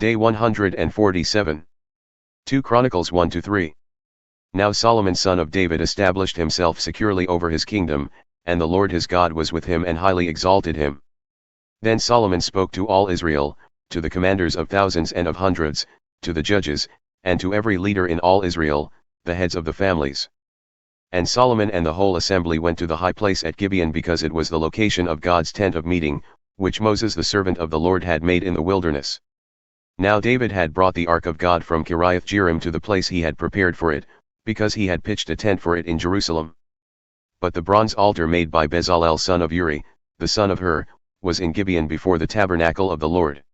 Day 147. 2 Chronicles 1-3. Now Solomon son of David established himself securely over his kingdom, and the Lord his God was with him and highly exalted him. Then Solomon spoke to all Israel, to the commanders of thousands and of hundreds, to the judges, and to every leader in all Israel, the heads of the families. And Solomon and the whole assembly went to the high place at Gibeon because it was the location of God's tent of meeting, which Moses the servant of the Lord had made in the wilderness. Now David had brought the ark of God from Kiriath-Jearim to the place he had prepared for it, because he had pitched a tent for it in Jerusalem. But the bronze altar made by Bezalel son of Uri, the son of Hur, was in Gibeon before the tabernacle of the Lord.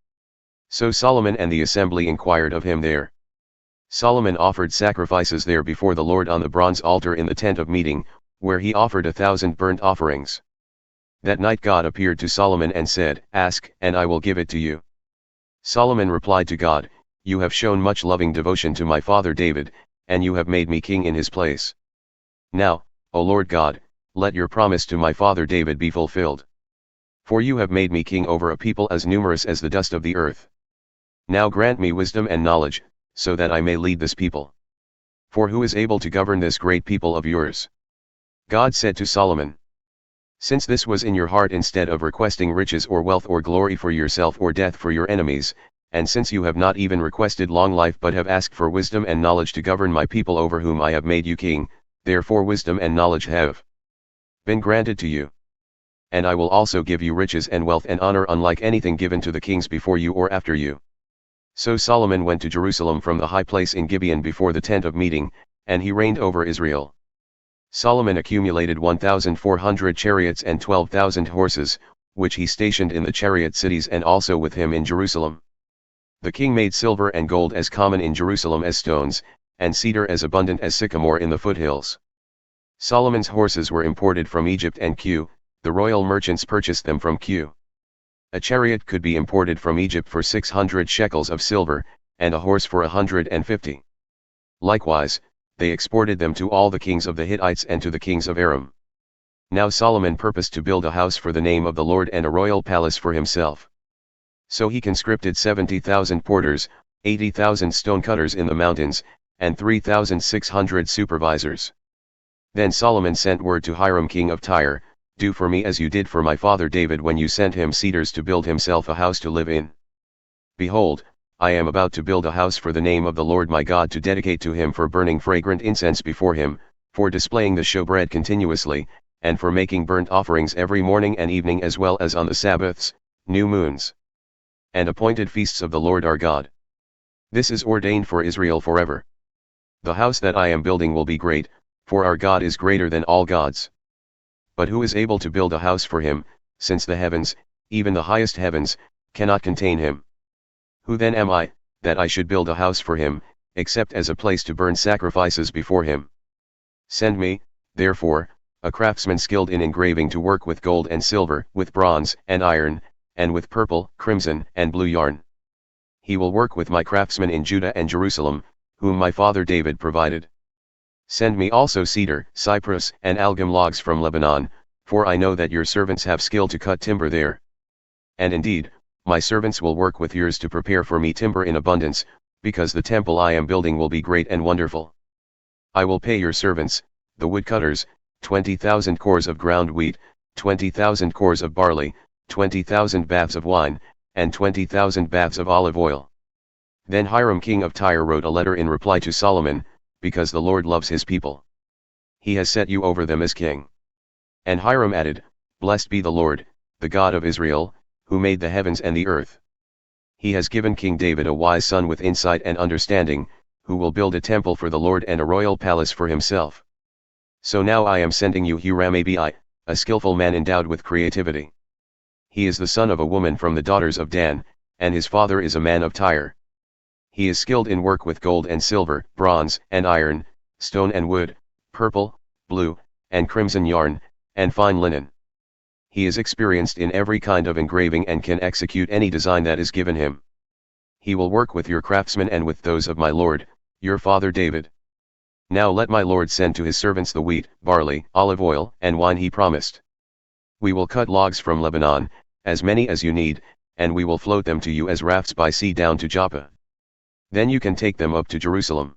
So Solomon and the assembly inquired of him there. Solomon offered sacrifices there before the Lord on the bronze altar in the tent of meeting, where he offered 1,000 burnt offerings. That night God appeared to Solomon and said, "Ask, and I will give it to you." Solomon replied to God, "You have shown much loving devotion to my father David, and you have made me king in his place. Now, O Lord God, let your promise to my father David be fulfilled. For you have made me king over a people as numerous as the dust of the earth. Now grant me wisdom and knowledge, so that I may lead this people. For who is able to govern this great people of yours?" God said to Solomon, "Since this was in your heart instead of requesting riches or wealth or glory for yourself or death for your enemies, and since you have not even requested long life but have asked for wisdom and knowledge to govern my people over whom I have made you king, therefore wisdom and knowledge have been granted to you. And I will also give you riches and wealth and honor unlike anything given to the kings before you or after you." So Solomon went to Jerusalem from the high place in Gibeon before the tent of meeting, and he reigned over Israel. Solomon accumulated 1,400 chariots and 12,000 horses, which he stationed in the chariot cities and also with him in Jerusalem. The king made silver and gold as common in Jerusalem as stones, and cedar as abundant as sycamore in the foothills. Solomon's horses were imported from Egypt and Cu, the royal merchants purchased them from Cu. A chariot could be imported from Egypt for 600 shekels of silver, and a horse for 150. Likewise, they exported them to all the kings of the Hittites and to the kings of Aram. Now Solomon purposed to build a house for the name of the Lord and a royal palace for himself. So he conscripted 70,000 porters, 80,000 stonecutters in the mountains, and 3,600 supervisors. Then Solomon sent word to Hiram king of Tyre, "Do for me as you did for my father David when you sent him cedars to build himself a house to live in. Behold, I am about to build a house for the name of the Lord my God to dedicate to him for burning fragrant incense before him, for displaying the showbread continuously, and for making burnt offerings every morning and evening as well as on the Sabbaths, new moons, and appointed feasts of the Lord our God. This is ordained for Israel forever. The house that I am building will be great, for our God is greater than all gods. But who is able to build a house for him, since the heavens, even the highest heavens, cannot contain him? Who then am I, that I should build a house for him, except as a place to burn sacrifices before him? Send me, therefore, a craftsman skilled in engraving to work with gold and silver, with bronze and iron, and with purple, crimson, and blue yarn. He will work with my craftsmen in Judah and Jerusalem, whom my father David provided. Send me also cedar, cypress, and algum logs from Lebanon, for I know that your servants have skill to cut timber there. And indeed, my servants will work with yours to prepare for me timber in abundance, because the temple I am building will be great and wonderful. I will pay your servants, the woodcutters, 20,000 cores of ground wheat, 20,000 cores of barley, 20,000 baths of wine, and 20,000 baths of olive oil." Then Hiram king of Tyre wrote a letter in reply to Solomon, "Because the Lord loves his people. He has set you over them as king." And Hiram added, "Blessed be the Lord, the God of Israel, who made the heavens and the earth. He has given King David a wise son with insight and understanding, who will build a temple for the Lord and a royal palace for himself. So now I am sending you Hiram-Abi, a skillful man endowed with creativity. He is the son of a woman from the daughters of Dan, and his father is a man of Tyre. He is skilled in work with gold and silver, bronze and iron, stone and wood, purple, blue, and crimson yarn, and fine linen. He is experienced in every kind of engraving and can execute any design that is given him. He will work with your craftsmen and with those of my lord, your father David. Now let my lord send to his servants the wheat, barley, olive oil, and wine he promised. We will cut logs from Lebanon, as many as you need, and we will float them to you as rafts by sea down to Joppa. Then you can take them up to Jerusalem.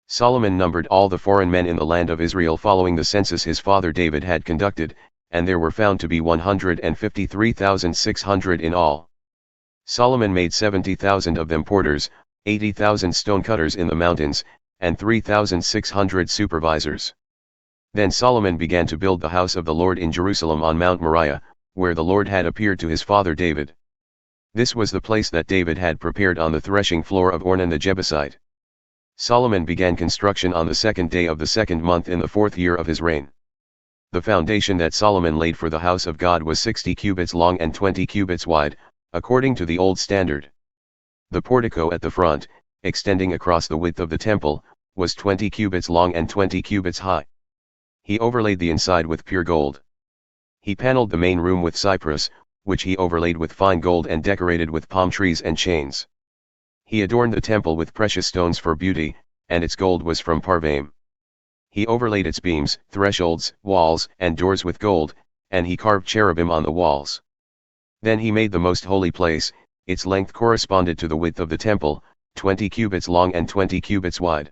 Solomon numbered all the foreign men in the land of Israel following the census his father David had conducted, and there were found to be 153,600 in all. Solomon made 70,000 of them porters, 80,000 stonecutters in the mountains, and 3,600 supervisors. Then Solomon began to build the house of the Lord in Jerusalem on Mount Moriah, where the Lord had appeared to his father David. This was the place that David had prepared on the threshing floor of Ornan the Jebusite. Solomon began construction on the 2nd day of the 2nd month in the 4th year of his reign. The foundation that Solomon laid for the house of God was 60 cubits long and 20 cubits wide, according to the old standard. The portico at the front, extending across the width of the temple, was 20 cubits long and 20 cubits high. He overlaid the inside with pure gold. He paneled the main room with cypress, which he overlaid with fine gold and decorated with palm trees and chains. He adorned the temple with precious stones for beauty, and its gold was from Parvaim. He overlaid its beams, thresholds, walls, and doors with gold, and he carved cherubim on the walls. Then he made the most holy place. Its length corresponded to the width of the temple, 20 cubits long and 20 cubits wide.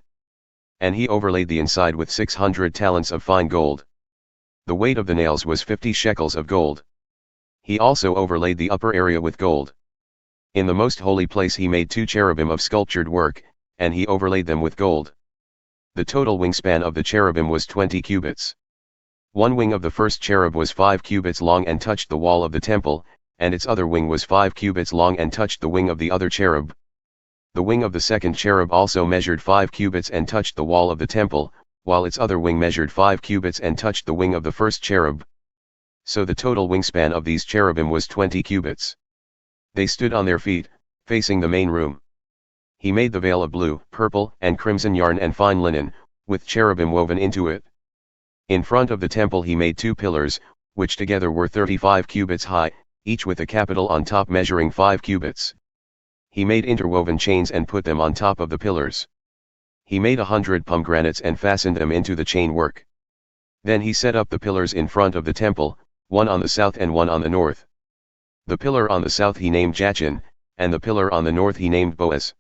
And he overlaid the inside with 600 talents of fine gold. The weight of the nails was 50 shekels of gold. He also overlaid the upper area with gold. In the most holy place he made 2 cherubim of sculptured work, and he overlaid them with gold. The total wingspan of the cherubim was 20 cubits. One wing of the first cherub was 5 cubits long and touched the wall of the temple, and its other wing was 5 cubits long and touched the wing of the other cherub. The wing of the second cherub also measured 5 cubits and touched the wall of the temple, while its other wing measured 5 cubits and touched the wing of the first cherub. So the total wingspan of these cherubim was 20 cubits. They stood on their feet, facing the main room. He made the veil of blue, purple, and crimson yarn and fine linen, with cherubim woven into it. In front of the temple he made 2 pillars, which together were 35 cubits high, each with a capital on top measuring 5 cubits. He made interwoven chains and put them on top of the pillars. He made 100 pomegranates and fastened them into the chain work. Then he set up the pillars in front of the temple, one on the south and one on the north. The pillar on the south he named Jachin, and the pillar on the north he named Boaz.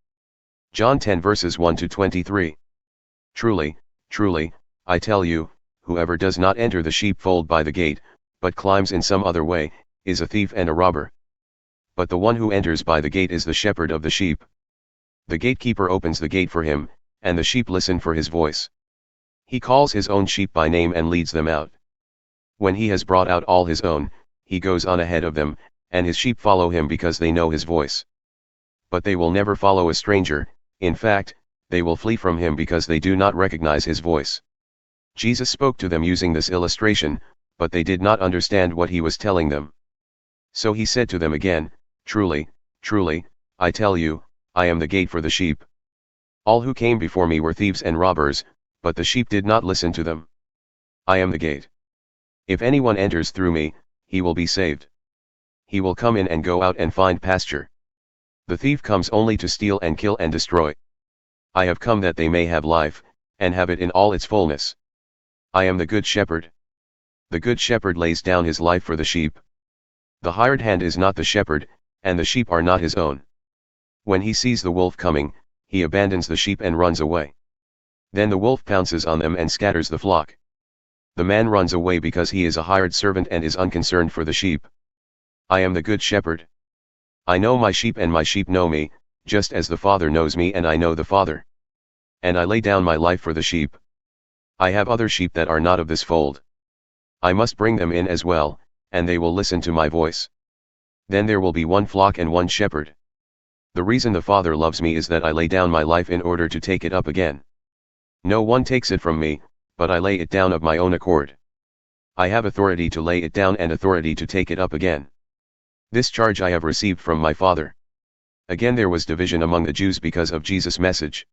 John 10 verses 1 to 23. Truly, truly, I tell you, whoever does not enter the sheepfold by the gate, but climbs in some other way, is a thief and a robber. But the one who enters by the gate is the shepherd of the sheep. The gatekeeper opens the gate for him, and the sheep listen for his voice. He calls his own sheep by name and leads them out. When he has brought out all his own, he goes on ahead of them, and his sheep follow him because they know his voice. But they will never follow a stranger, in fact, they will flee from him because they do not recognize his voice. Jesus spoke to them using this illustration, but they did not understand what he was telling them. So he said to them again, Truly, truly, I tell you, I am the gate for the sheep. All who came before me were thieves and robbers, but the sheep did not listen to them. I am the gate. If anyone enters through me, he will be saved. He will come in and go out and find pasture. The thief comes only to steal and kill and destroy. I have come that they may have life, and have it in all its fullness. I am the good shepherd. The good shepherd lays down his life for the sheep. The hired hand is not the shepherd, and the sheep are not his own. When he sees the wolf coming, he abandons the sheep and runs away. Then the wolf pounces on them and scatters the flock. The man runs away because he is a hired servant and is unconcerned for the sheep. I am the good shepherd. I know my sheep and my sheep know me, just as the Father knows me and I know the Father. And I lay down my life for the sheep. I have other sheep that are not of this fold. I must bring them in as well, and they will listen to my voice. Then there will be one flock and one shepherd. The reason the Father loves me is that I lay down my life in order to take it up again. No one takes it from me, but I lay it down of my own accord. I have authority to lay it down and authority to take it up again. This charge I have received from my Father. Again there was division among the Jews because of Jesus' message.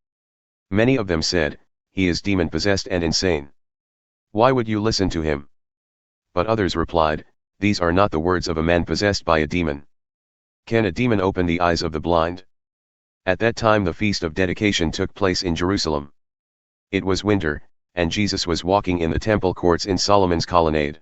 Many of them said, He is demon-possessed and insane. Why would you listen to him? But others replied, These are not the words of a man possessed by a demon. Can a demon open the eyes of the blind? At that time the feast of dedication took place in Jerusalem. It was winter, and Jesus was walking in the temple courts in Solomon's colonnade.